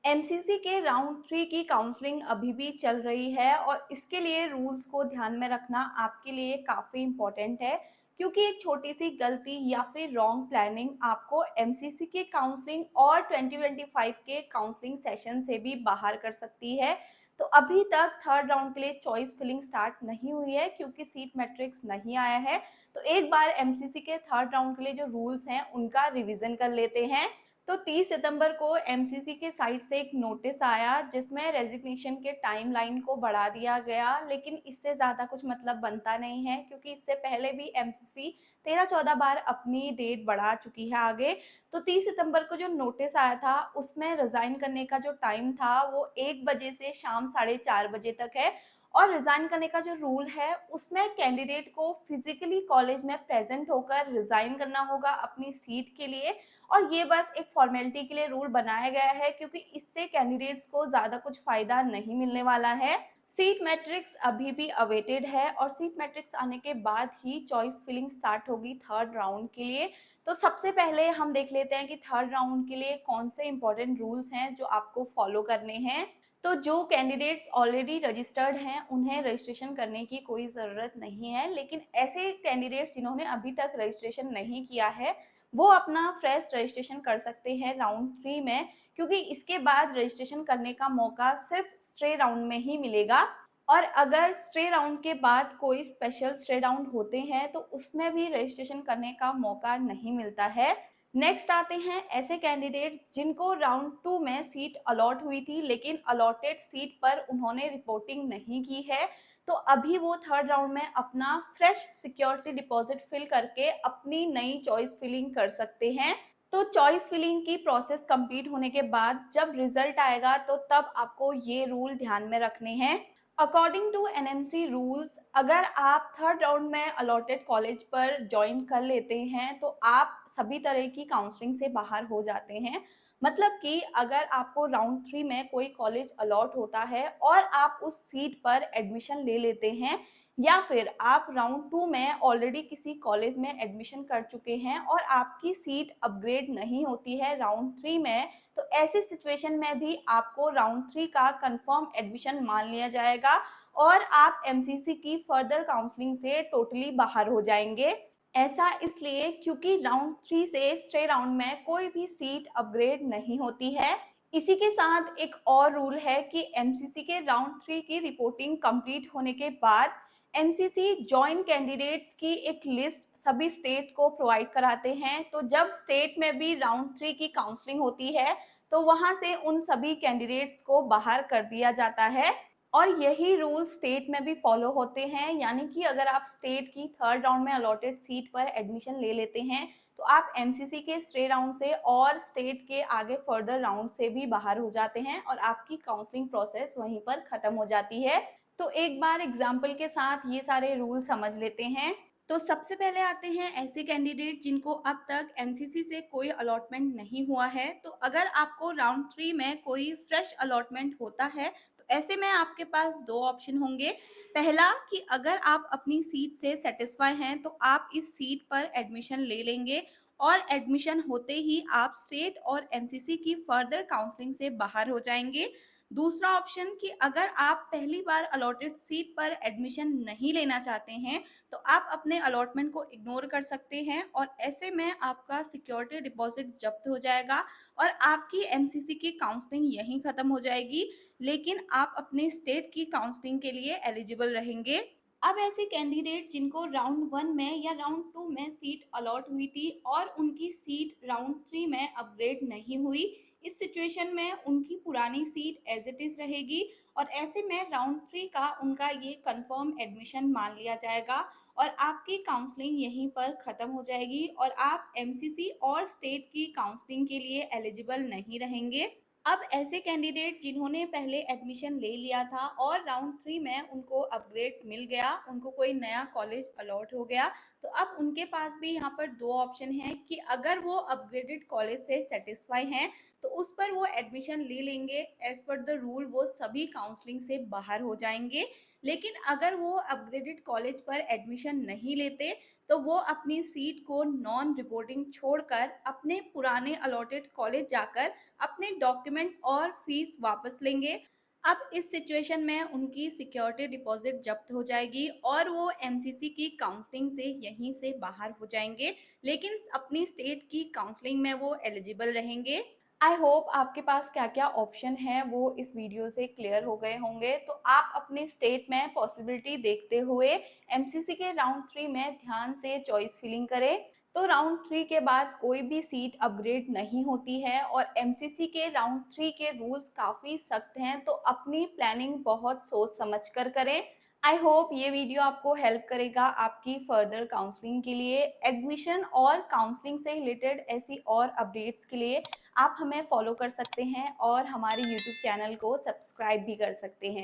MCC के round 3 की counselling अभी भी चल रही है और इसके लिए रूल्स को ध्यान में रखना आपके लिए काफ़ी इम्पोर्टेंट है, क्योंकि एक छोटी सी गलती या फिर रॉन्ग प्लानिंग आपको एमसीसी के काउंसलिंग और 2025 के काउंसलिंग सेशन से भी बाहर कर सकती है। तो अभी तक थर्ड राउंड के लिए चॉइस फिलिंग स्टार्ट नहीं हुई है क्योंकि सीट मैट्रिक्स नहीं आया है। तो एक बार एमसीसी के थर्ड राउंड के लिए जो रूल्स हैं उनका रिवीजन कर लेते हैं। तो 30 सितंबर को एमसीसी के साइट से एक नोटिस आया जिसमें रेजिग्नेशन के टाइमलाइन को बढ़ा दिया गया, लेकिन इससे ज़्यादा कुछ मतलब बनता नहीं है क्योंकि इससे पहले भी एमसीसी 13-14 बार अपनी डेट बढ़ा चुकी है आगे। तो 30 सितंबर को जो नोटिस आया था उसमें रिज़ाइन करने का जो टाइम था वो 1 बजे से शाम 4:30 बजे तक है। और रिज़ाइन करने का जो रूल है उसमें कैंडिडेट को फिजिकली कॉलेज में प्रेजेंट होकर रिज़ाइन करना होगा अपनी सीट के लिए। और ये बस एक फॉर्मेलिटी के लिए रूल बनाया गया है क्योंकि इससे कैंडिडेट्स को ज़्यादा कुछ फ़ायदा नहीं मिलने वाला है। सीट मैट्रिक्स अभी भी अवेटेड है और सीट मैट्रिक्स आने के बाद ही चॉइस फिलिंग स्टार्ट होगी थर्ड राउंड के लिए। तो सबसे पहले हम देख लेते हैं कि थर्ड राउंड के लिए कौन से इंपॉर्टेंट रूल्स हैं जो आपको फॉलो करने हैं। तो जो कैंडिडेट्स ऑलरेडी रजिस्टर्ड हैं उन्हें रजिस्ट्रेशन करने की कोई ज़रूरत नहीं है, लेकिन ऐसे कैंडिडेट्स जिन्होंने अभी तक रजिस्ट्रेशन नहीं किया है वो अपना फ्रेश रजिस्ट्रेशन कर सकते हैं राउंड 3 में, क्योंकि इसके बाद रजिस्ट्रेशन करने का मौका सिर्फ स्ट्रे राउंड में ही मिलेगा। और अगर स्ट्रे राउंड के बाद कोई स्पेशल स्ट्रे राउंड होते हैं तो उसमें भी रजिस्ट्रेशन करने का मौका नहीं मिलता है। नेक्स्ट आते हैं ऐसे कैंडिडेट जिनको राउंड 2 में सीट अलॉट हुई थी लेकिन अलॉटेड सीट पर उन्होंने रिपोर्टिंग नहीं की है। तो अभी वो थर्ड राउंड में अपना फ्रेश सिक्योरिटी डिपॉजिट फिल करके अपनी नई चॉइस फिलिंग कर सकते हैं। तो चॉइस फिलिंग की प्रोसेस कंप्लीट होने के बाद जब रिजल्ट आएगा तो तब आपको ये रूल ध्यान में रखने हैं। अकॉर्डिंग टू एनएमसी रूल्स, अगर आप थर्ड राउंड में अलॉटेड कॉलेज पर ज्वाइन कर लेते हैं तो आप सभी तरह की काउंसलिंग से बाहर हो जाते हैं। मतलब कि अगर आपको राउंड 3 में कोई कॉलेज अलॉट होता है और आप उस सीट पर एडमिशन ले लेते हैं, या फिर आप राउंड 2 में ऑलरेडी किसी कॉलेज में एडमिशन कर चुके हैं और आपकी सीट अपग्रेड नहीं होती है राउंड 3 में, तो ऐसी सिचुएशन में भी आपको राउंड 3 का कंफर्म एडमिशन मान लिया जाएगा और आप एमसीसी की फर्दर काउंसलिंग से टोटली बाहर हो जाएंगे। ऐसा इसलिए क्योंकि राउंड 3 से स्टे राउंड में कोई भी सीट अपग्रेड नहीं होती है। इसी के साथ एक और रूल है कि एमसीसी के राउंड 3 की रिपोर्टिंग कंप्लीट होने के बाद एमसीसी जॉइंट कैंडिडेट्स की एक लिस्ट सभी स्टेट को प्रोवाइड कराते हैं। तो जब स्टेट में भी राउंड 3 की काउंसलिंग होती है तो वहां से उन सभी कैंडिडेट्स को बाहर कर दिया जाता है और यही रूल स्टेट में भी फॉलो होते हैं। यानी कि अगर आप स्टेट की थर्ड राउंड में अलॉटेड सीट पर एडमिशन ले लेते हैं तो आप एमसीसी के स्टे राउंड से और स्टेट के आगे फर्दर राउंड से भी बाहर हो जाते हैं और आपकी काउंसलिंग प्रोसेस वहीं पर खत्म हो जाती है। तो एक बार एग्जाम्पल के साथ ये सारे रूल समझ लेते हैं। तो सबसे पहले आते हैं ऐसे कैंडिडेट जिनको अब तक एमसीसी से कोई अलॉटमेंट नहीं हुआ है। तो अगर आपको राउंड 3 में कोई फ्रेश अलॉटमेंट होता है तो ऐसे में आपके पास दो ऑप्शन होंगे। पहला कि अगर आप अपनी सीट से सेटिस्फाई हैं तो आप इस सीट पर एडमिशन ले लेंगे और एडमिशन होते ही आप स्टेट और एमसीसी की फर्दर काउंसलिंग से बाहर हो जाएंगे। दूसरा ऑप्शन कि अगर आप पहली बार अलॉटेड सीट पर एडमिशन नहीं लेना चाहते हैं तो आप अपने अलॉटमेंट को इग्नोर कर सकते हैं और ऐसे में आपका सिक्योरिटी डिपॉजिट जब्त हो जाएगा और आपकी एमसीसी की काउंसलिंग यहीं खत्म हो जाएगी, लेकिन आप अपने स्टेट की काउंसलिंग के लिए एलिजिबल रहेंगे। अब ऐसे कैंडिडेट जिनको राउंड 1 में या राउंड 2 में सीट अलॉट हुई थी और उनकी सीट राउंड 3 में अपग्रेड नहीं हुई, इस सिचुएशन में उनकी पुरानी सीट एज इट इज रहेगी और ऐसे में राउंड 3 का उनका ये कंफर्म एडमिशन मान लिया जाएगा और आपकी काउंसलिंग यहीं पर ख़त्म हो जाएगी और आप एमसीसी और स्टेट की काउंसलिंग के लिए एलिजिबल नहीं रहेंगे। अब ऐसे कैंडिडेट जिन्होंने पहले एडमिशन ले लिया था और राउंड 3 में उनको अपग्रेड मिल गया, उनको कोई नया कॉलेज अलॉट हो गया, तो अब उनके पास भी यहाँ पर दो ऑप्शन हैं कि अगर वो अपग्रेडेड कॉलेज से सेटिस्फाई हैं तो उस पर वो एडमिशन ले लेंगे। एज़ पर द रूल वो सभी काउंसलिंग से बाहर हो जाएँगे। लेकिन अगर वो अपग्रेडेड कॉलेज पर एडमिशन नहीं लेते, तो वो अपनी सीट को नॉन रिपोर्टिंग छोड़कर अपने पुराने अलॉटेड कॉलेज जाकर अपने डॉक्यूमेंट और फीस वापस लेंगे। अब इस सिचुएशन में उनकी सिक्योरिटी डिपॉजिट जब्त हो जाएगी और वो एमसीसी की काउंसलिंग से यहीं से बाहर हो जाएंगे, लेकिन अपनी स्टेट की काउंसलिंग में वो एलिजिबल रहेंगे। आई होप आपके पास क्या-क्या ऑप्शन है वो इस वीडियो से क्लियर हो गए होंगे। तो आप अपने स्टेट में पॉसिबिलिटी देखते हुए एमसीसी के राउंड 3 में ध्यान से चॉइस फिलिंग करें। तो राउंड 3 के बाद कोई भी सीट अपग्रेड नहीं होती है और एमसीसी के राउंड 3 के रूल्स काफ़ी सख्त हैं, तो अपनी प्लानिंग बहुत सोच समझ कर करें। आई होप ये वीडियो आपको हेल्प करेगा आपकी फर्दर काउंसलिंग के लिए। एडमिशन और काउंसलिंग से रिलेटेड ऐसी और अपडेट्स के लिए आप हमें फॉलो कर सकते हैं और हमारे यूट्यूब चैनल को सब्सक्राइब भी कर सकते हैं।